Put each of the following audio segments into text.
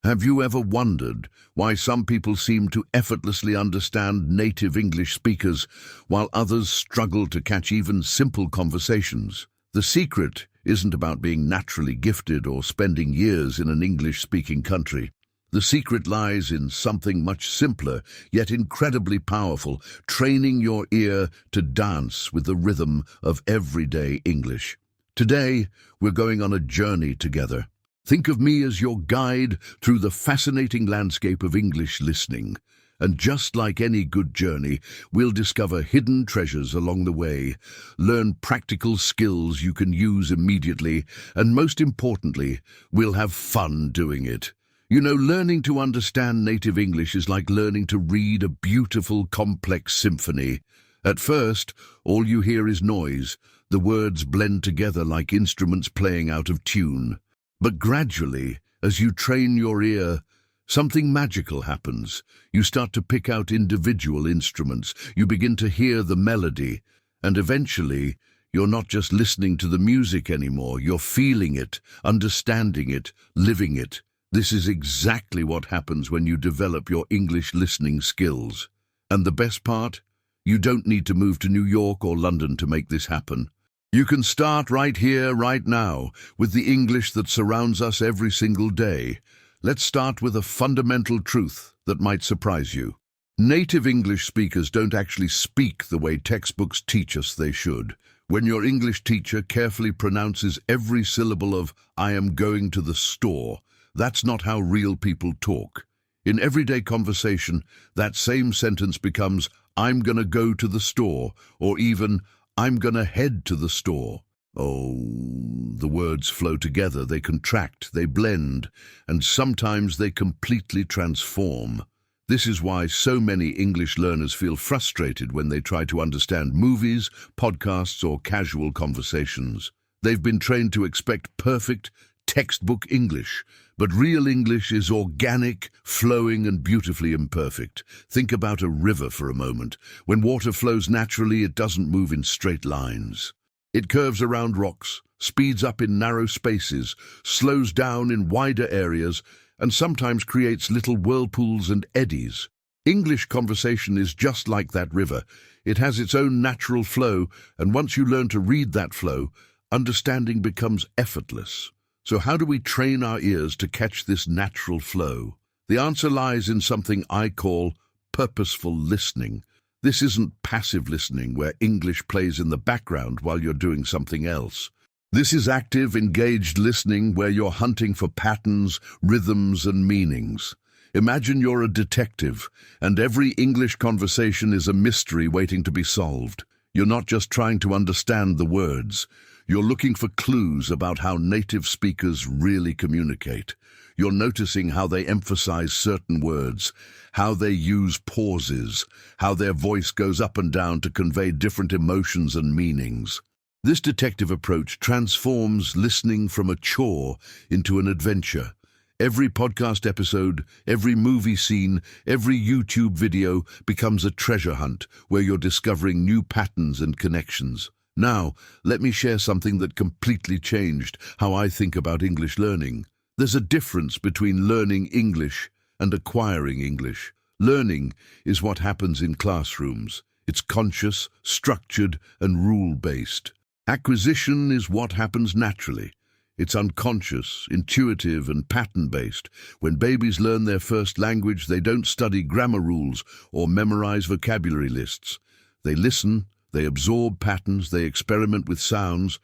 Have you ever wondered why some people seem to effortlessly understand native English speakers while others struggle to catch even simple conversations? The secret isn't about being naturally gifted or spending years in an English-speaking country. The secret lies in something much simpler, yet incredibly powerful, training your ear to dance with the rhythm of everyday English. Today, we're going on a journey together. Think of me as your guide through the fascinating landscape of English listening. And just like any good journey, we'll discover hidden treasures along the way, learn practical skills you can use immediately, and most importantly, we'll have fun doing it. You know, learning to understand native English is like learning to read a beautiful, complex symphony. At first, all you hear is noise. The words blend together like instruments playing out of tune. But gradually, as you train your ear, something magical happens. You start to pick out individual instruments. You begin to hear the melody. And eventually, you're not just listening to the music anymore. You're feeling it, understanding it, living it. This is exactly what happens when you develop your English listening skills. And the best part? You don't need to move to New York or London to make this happen. You can start right here, right now, with the English that surrounds us every single day. Let's start with a fundamental truth that might surprise you. Native English speakers don't actually speak the way textbooks teach us they should. When your English teacher carefully pronounces every syllable of "I am going to the store," that's not how real people talk. In everyday conversation, that same sentence becomes "I'm gonna go to the store," or even "I'm gonna head to the store." Oh, the words flow together, they contract, they blend, and sometimes they completely transform. This is why so many English learners feel frustrated when they try to understand movies, podcasts, or casual conversations. They've been trained to expect perfect, textbook English, but real English is organic, flowing, and beautifully imperfect. Think about a river for a moment. When water flows naturally, it doesn't move in straight lines. It curves around rocks, speeds up in narrow spaces, slows down in wider areas, and sometimes creates little whirlpools and eddies. English conversation is just like that river. It has its own natural flow, and once you learn to read that flow, understanding becomes effortless. So how do we train our ears to catch this natural flow? The answer lies in something I call purposeful listening. This isn't passive listening where English plays in the background while you're doing something else. This is active, engaged listening where you're hunting for patterns, rhythms, and meanings. Imagine you're a detective, and every English conversation is a mystery waiting to be solved. You're not just trying to understand the words. You're looking for clues about how native speakers really communicate. You're noticing how they emphasize certain words, how they use pauses, how their voice goes up and down to convey different emotions and meanings. This detective approach transforms listening from a chore into an adventure. Every podcast episode, every movie scene, every YouTube video becomes a treasure hunt where you're discovering new patterns and connections. Now, let me share something that completely changed how I think about English learning. There's a difference between learning English and acquiring English. Learning is what happens in classrooms. It's conscious, structured, and rule-based. Acquisition is what happens naturally. It's unconscious, intuitive, and pattern-based. When babies learn their first language, they don't study grammar rules or memorize vocabulary lists. They listen, they absorb patterns, they experiment with sounds,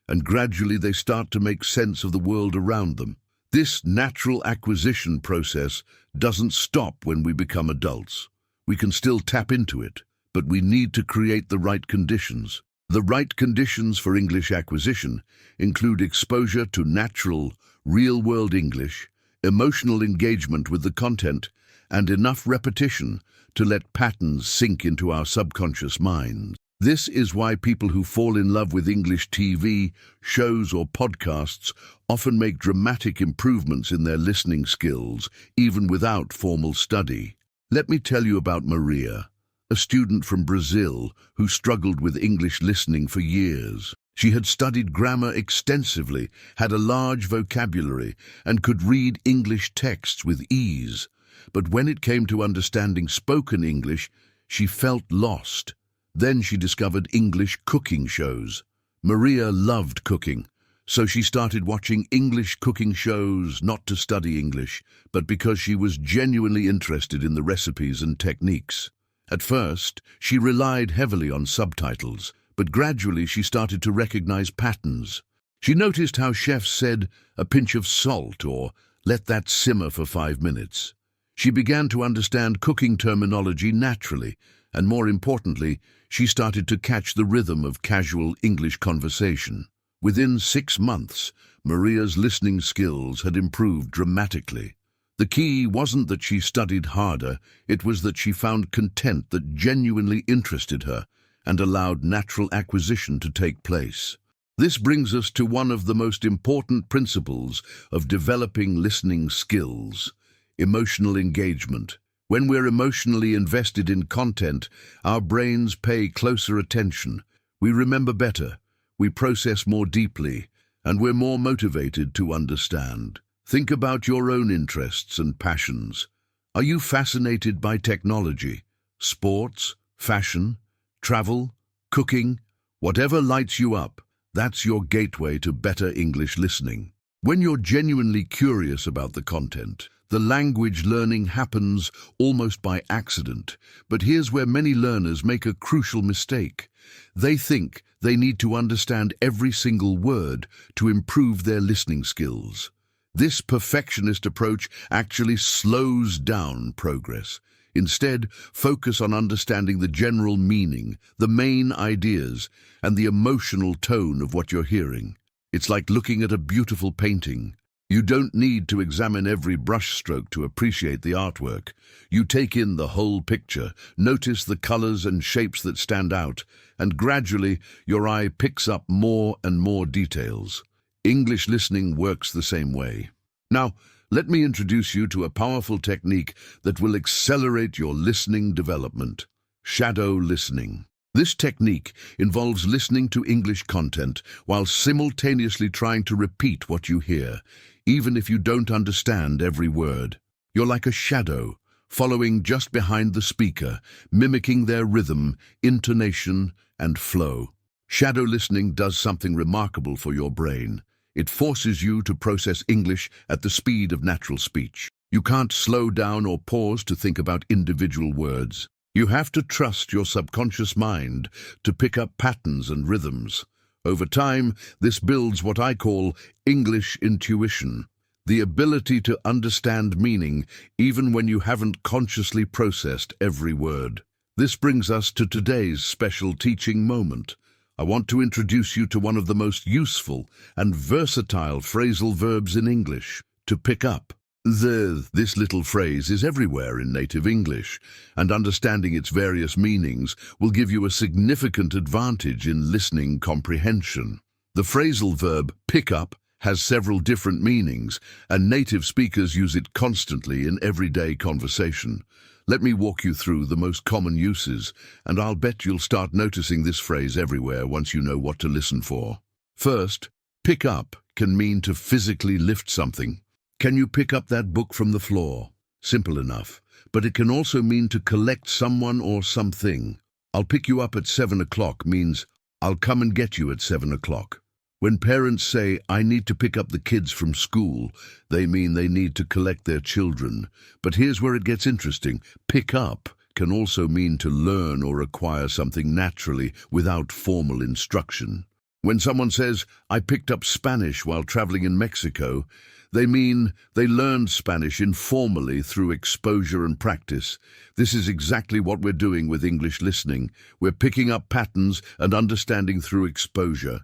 and gradually they start to make sense of the world around them. This natural acquisition process doesn't stop when we become adults. We can still tap into it, but we need to create the right conditions. The right conditions for English acquisition include exposure to natural, real-world English, emotional engagement with the content, and enough repetition to let patterns sink into our subconscious minds. This is why people who fall in love with English TV, shows, or podcasts often make dramatic improvements in their listening skills, even without formal study. Let me tell you about Maria, a student from Brazil who struggled with English listening for years. She had studied grammar extensively, had a large vocabulary, and could read English texts with ease. But when it came to understanding spoken English, she felt lost. Then she discovered English cooking shows. Maria loved cooking, so she started watching English cooking shows not to study English, but because she was genuinely interested in the recipes and techniques. At first, she relied heavily on subtitles, but gradually she started to recognize patterns. She noticed how chefs said, "a pinch of salt," or "let that simmer for 5 minutes." She began to understand cooking terminology naturally, and more importantly, she started to catch the rhythm of casual English conversation. Within 6 months, Maria's listening skills had improved dramatically. The key wasn't that she studied harder, it was that she found content that genuinely interested her and allowed natural acquisition to take place. This brings us to one of the most important principles of developing listening skills: emotional engagement. When we're emotionally invested in content, our brains pay closer attention. We remember better, we process more deeply, and we're more motivated to understand. Think about your own interests and passions. Are you fascinated by technology, sports, fashion, travel, cooking? Whatever lights you up, that's your gateway to better English listening. When you're genuinely curious about the content, the language learning happens almost by accident. But here's where many learners make a crucial mistake. They think they need to understand every single word to improve their listening skills. This perfectionist approach actually slows down progress. Instead, focus on understanding the general meaning, the main ideas, and the emotional tone of what you're hearing. It's like looking at a beautiful painting. You don't need to examine every brushstroke to appreciate the artwork. You take in the whole picture, notice the colors and shapes that stand out, and gradually your eye picks up more and more details. English listening works the same way. Now, let me introduce you to a powerful technique that will accelerate your listening development: shadow listening. This technique involves listening to English content while simultaneously trying to repeat what you hear, even if you don't understand every word. You're like a shadow, following just behind the speaker, mimicking their rhythm, intonation, and flow. Shadow listening does something remarkable for your brain. It forces you to process English at the speed of natural speech. You can't slow down or pause to think about individual words. You have to trust your subconscious mind to pick up patterns and rhythms. Over time, this builds what I call English intuition, the ability to understand meaning even when you haven't consciously processed every word. This brings us to today's special teaching moment. I want to introduce you to one of the most useful and versatile phrasal verbs in English: to pick up. This little phrase is everywhere in native English, and understanding its various meanings will give you a significant advantage in listening comprehension. The phrasal verb pick up has several different meanings, and native speakers use it constantly in everyday conversation. Let me walk you through the most common uses, and I'll bet you'll start noticing this phrase everywhere once you know what to listen for. First, pick up can mean to physically lift something. Can you pick up that book from the floor? Simple enough. But it can also mean to collect someone or something. I'll pick you up at 7 o'clock means I'll come and get you at 7 o'clock. When parents say, "I need to pick up the kids from school," they mean they need to collect their children. But here's where it gets interesting. Pick up can also mean to learn or acquire something naturally without formal instruction. When someone says, "I picked up Spanish while traveling in Mexico," they mean they learned Spanish informally through exposure and practice. This is exactly what we're doing with English listening. We're picking up patterns and understanding through exposure.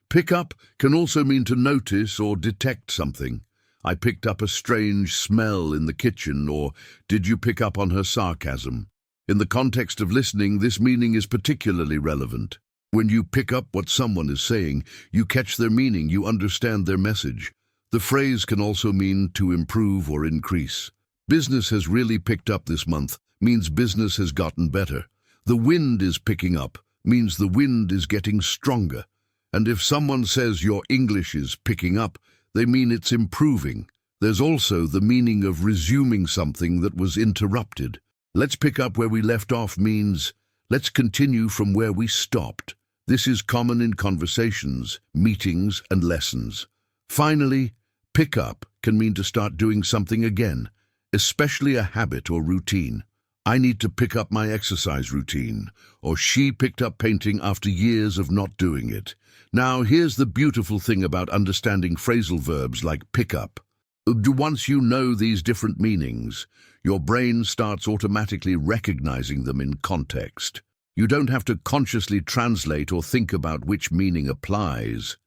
Pick up can also mean to notice or detect something. I picked up a strange smell in the kitchen, or did you pick up on her sarcasm? In the context of listening, this meaning is particularly relevant. When you pick up what someone is saying, you catch their meaning, you understand their message. The phrase can also mean to improve or increase. Business has really picked up this month means business has gotten better. The wind is picking up means the wind is getting stronger. And if someone says your English is picking up, they mean it's improving. There's also the meaning of resuming something that was interrupted. Let's pick up where we left off means let's continue from where we stopped. This is common in conversations, meetings, and lessons. Finally, pick up can mean to start doing something again, especially a habit or routine. I need to pick up my exercise routine, or she picked up painting after years of not doing it. Now, here's the beautiful thing about understanding phrasal verbs like pick up. Once you know these different meanings, your brain starts automatically recognizing them in context. You don't have to consciously translate or think about which meaning applies.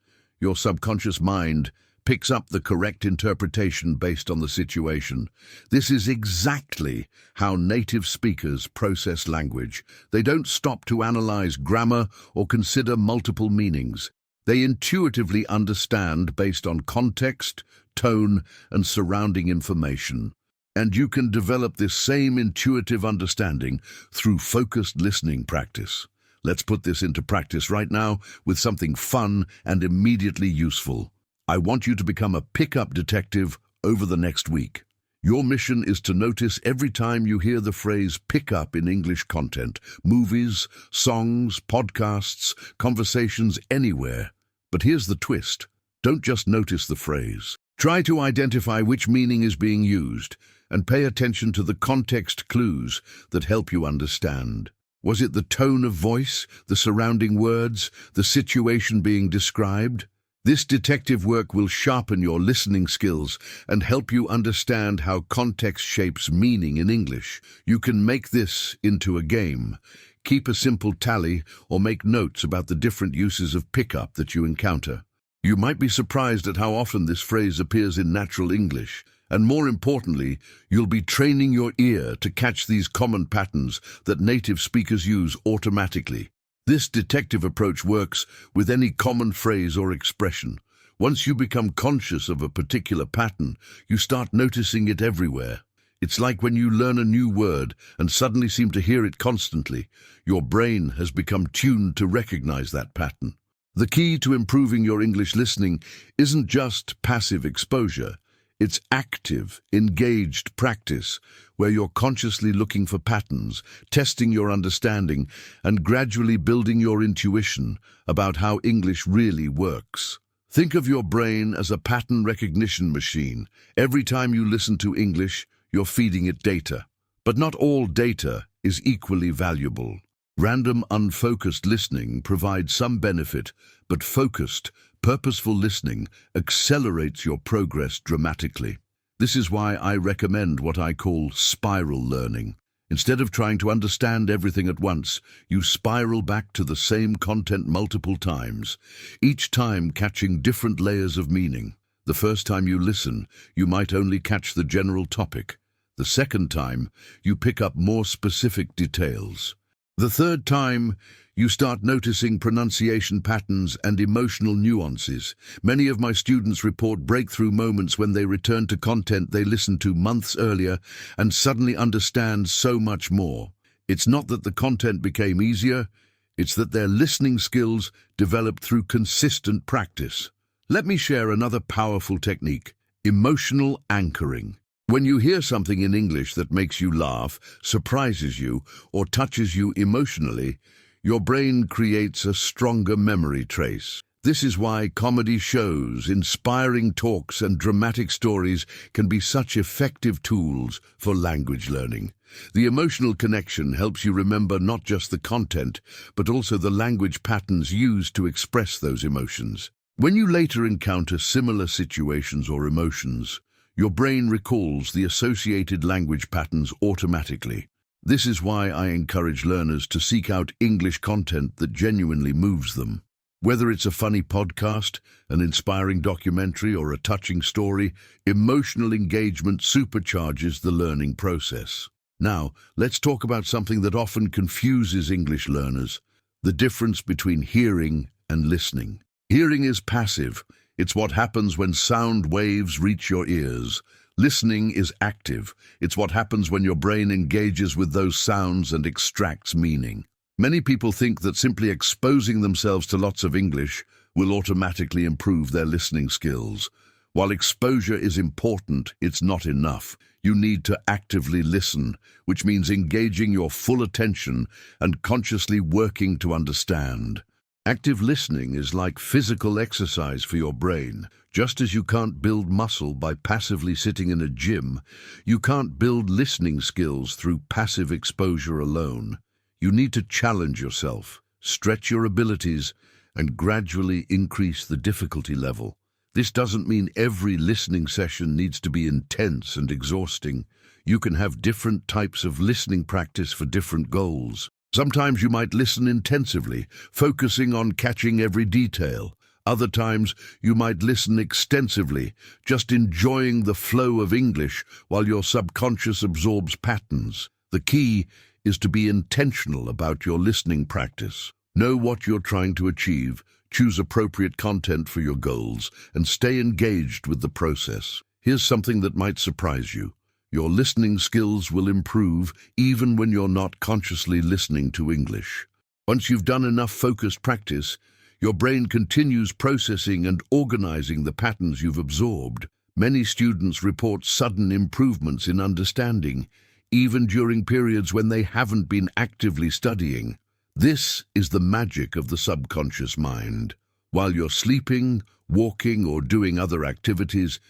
Your subconscious mind picks up the correct interpretation based on the situation. This is exactly how native speakers process language. They don't stop to analyze grammar or consider multiple meanings. They intuitively understand based on context, tone, and surrounding information. And you can develop this same intuitive understanding through focused listening practice. Let's put this into practice right now with something fun and immediately useful. I want you to become a pickup detective over the next week. Your mission is to notice every time you hear the phrase pick up in English content, movies, songs, podcasts, conversations, anywhere. But here's the twist. Don't just notice the phrase. Try to identify which meaning is being used and pay attention to the context clues that help you understand. Was it the tone of voice, the surrounding words, the situation being described? This detective work will sharpen your listening skills and help you understand how context shapes meaning in English. You can make this into a game. Keep a simple tally or make notes about the different uses of pickup that you encounter. You might be surprised at how often this phrase appears in natural English. And more importantly, you'll be training your ear to catch these common patterns that native speakers use automatically. This detective approach works with any common phrase or expression. Once you become conscious of a particular pattern, you start noticing it everywhere. It's like when you learn a new word and suddenly seem to hear it constantly. Your brain has become tuned to recognize that pattern. The key to improving your English listening isn't just passive exposure. It's active, engaged practice where you're consciously looking for patterns, testing your understanding, and gradually building your intuition about how English really works. Think of your brain as a pattern recognition machine. Every time you listen to English, you're feeding it data. But not all data is equally valuable. Random, unfocused listening provides some benefit, but focused, purposeful listening accelerates your progress dramatically. This is why I recommend what I call spiral learning. Instead of trying to understand everything at once, you spiral back to the same content multiple times, each time catching different layers of meaning. The first time you listen, you might only catch the general topic. The second time, you pick up more specific details. The third time, you start noticing pronunciation patterns and emotional nuances. Many of my students report breakthrough moments when they return to content they listened to months earlier and suddenly understand so much more. It's not that the content became easier, it's that their listening skills developed through consistent practice. Let me share another powerful technique: emotional anchoring. When you hear something in English that makes you laugh, surprises you, or touches you emotionally, your brain creates a stronger memory trace. This is why comedy shows, inspiring talks, and dramatic stories can be such effective tools for language learning. The emotional connection helps you remember not just the content, but also the language patterns used to express those emotions. When you later encounter similar situations or emotions, your brain recalls the associated language patterns automatically. This is why I encourage learners to seek out English content that genuinely moves them. Whether it's a funny podcast, an inspiring documentary, or a touching story, emotional engagement supercharges the learning process. Now, let's talk about something that often confuses English learners: the difference between hearing and listening. Hearing is passive. It's what happens when sound waves reach your ears. Listening is active. It's what happens when your brain engages with those sounds and extracts meaning. Many people think that simply exposing themselves to lots of English will automatically improve their listening skills. While exposure is important, it's not enough. You need to actively listen, which means engaging your full attention and consciously working to understand. Active listening is like physical exercise for your brain. Just as you can't build muscle by passively sitting in a gym, you can't build listening skills through passive exposure alone. You need to challenge yourself, stretch your abilities, and gradually increase the difficulty level. This doesn't mean every listening session needs to be intense and exhausting. You can have different types of listening practice for different goals. Sometimes you might listen intensively, focusing on catching every detail. Other times you might listen extensively, just enjoying the flow of English while your subconscious absorbs patterns. The key is to be intentional about your listening practice. Know what you're trying to achieve, choose appropriate content for your goals, and stay engaged with the process. Here's something that might surprise you. Your listening skills will improve even when you're not consciously listening to English. Once you've done enough focused practice, your brain continues processing and organizing the patterns you've absorbed. Many students report sudden improvements in understanding, even during periods when they haven't been actively studying. This is the magic of the subconscious mind. While you're sleeping, walking, or doing other activities,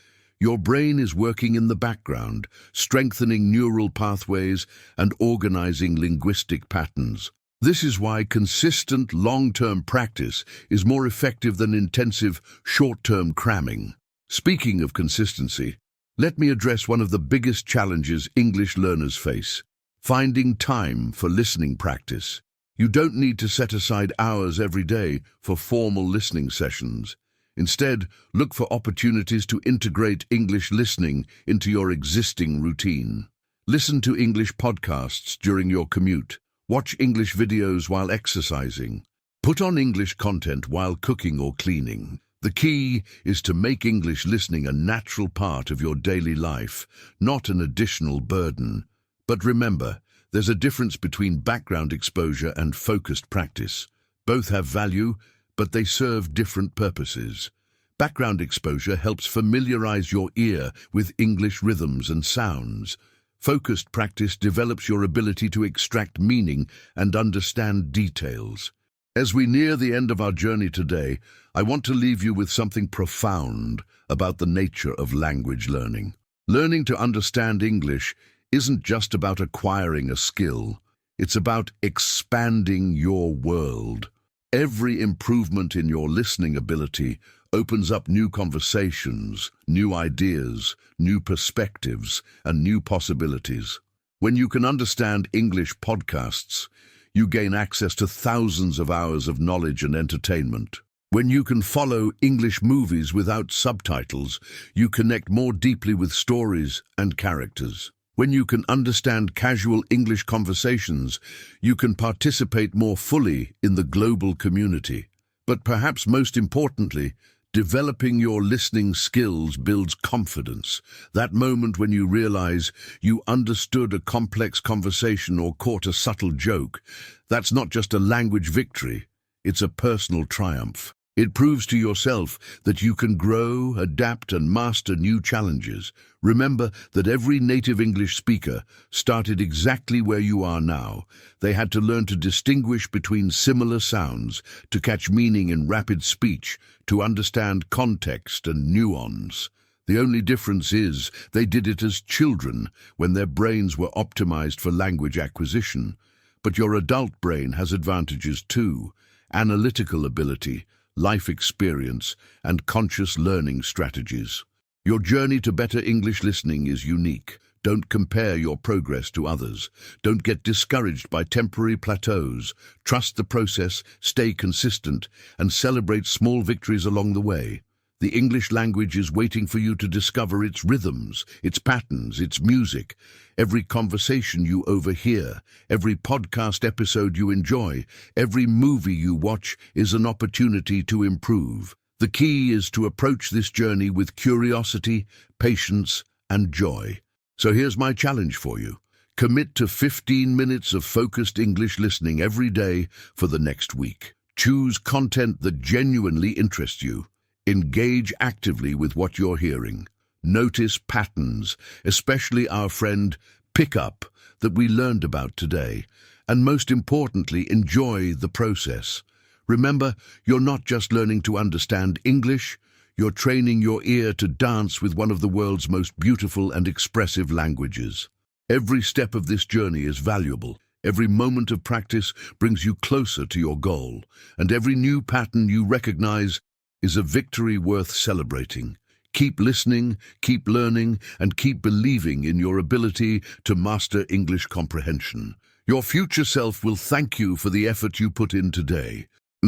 your brain is working in the background, strengthening neural pathways and organizing linguistic patterns. This is why consistent, long-term practice is more effective than intensive, short-term cramming. Speaking of consistency, let me address one of the biggest challenges English learners face: finding time for listening practice. You don't need to set aside hours every day for formal listening sessions. Instead, look for opportunities to integrate English listening into your existing routine. Listen to English podcasts during your commute. Watch English videos while exercising. Put on English content while cooking or cleaning. The key is to make English listening a natural part of your daily life, not an additional burden. But remember, there's a difference between background exposure and focused practice. Both have value, but they serve different purposes. Background exposure helps familiarize your ear with English rhythms and sounds. Focused practice develops your ability to extract meaning and understand details. As we near the end of our journey today, I want to leave you with something profound about the nature of language learning. Learning to understand English isn't just about acquiring a skill. It's about expanding your world. Every improvement in your listening ability opens up new conversations, new ideas, new perspectives, and new possibilities. When you can understand English podcasts, you gain access to thousands of hours of knowledge and entertainment. When you can follow English movies without subtitles, you connect more deeply with stories and characters. When you can understand casual English conversations, you can participate more fully in the global community. But perhaps most importantly, developing your listening skills builds confidence. That moment when you realize you understood a complex conversation or caught a subtle joke, that's not just a language victory, it's a personal triumph. It proves to yourself that you can grow, adapt, and master new challenges. Remember that every native English speaker started exactly where you are now. They had to learn to distinguish between similar sounds, to catch meaning in rapid speech, to understand context and nuance. The only difference is they did it as children, when their brains were optimized for language acquisition. But your adult brain has advantages too: analytical ability, life experience, and conscious learning strategies. Your journey to better English listening is unique. Don't compare your progress to others. Don't get discouraged by temporary plateaus. Trust the process, stay consistent, and celebrate small victories along the way. The English language is waiting for you to discover its rhythms, its patterns, its music. Every conversation you overhear, every podcast episode you enjoy, every movie you watch is an opportunity to improve. The key is to approach this journey with curiosity, patience, and joy. So here's my challenge for you. Commit to 15 minutes of focused English listening every day for the next week. Choose content that genuinely interests you. Engage actively with what you're hearing. Notice patterns, especially our friend pick up that we learned about today. And most importantly, enjoy the process. Remember, you're not just learning to understand English, you're training your ear to dance with one of the world's most beautiful and expressive languages. Every step of this journey is valuable. Every moment of practice brings you closer to your goal, and every new pattern you recognize is a victory worth celebrating. Keep listening, keep learning, and keep believing in your ability to master English comprehension. Your future self will thank you for the effort you put in today.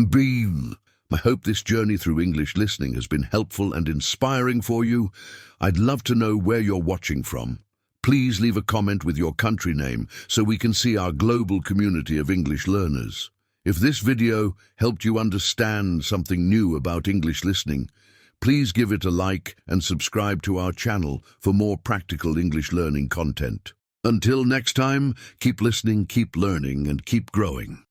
Beam. I hope this journey through English listening has been helpful and inspiring for you. I'd love to know where you're watching from. Please leave a comment with your country name so we can see our global community of English learners. If this video helped you understand something new about English listening, please give it a like and subscribe to our channel for more practical English learning content. Until next time, keep listening, keep learning, and keep growing.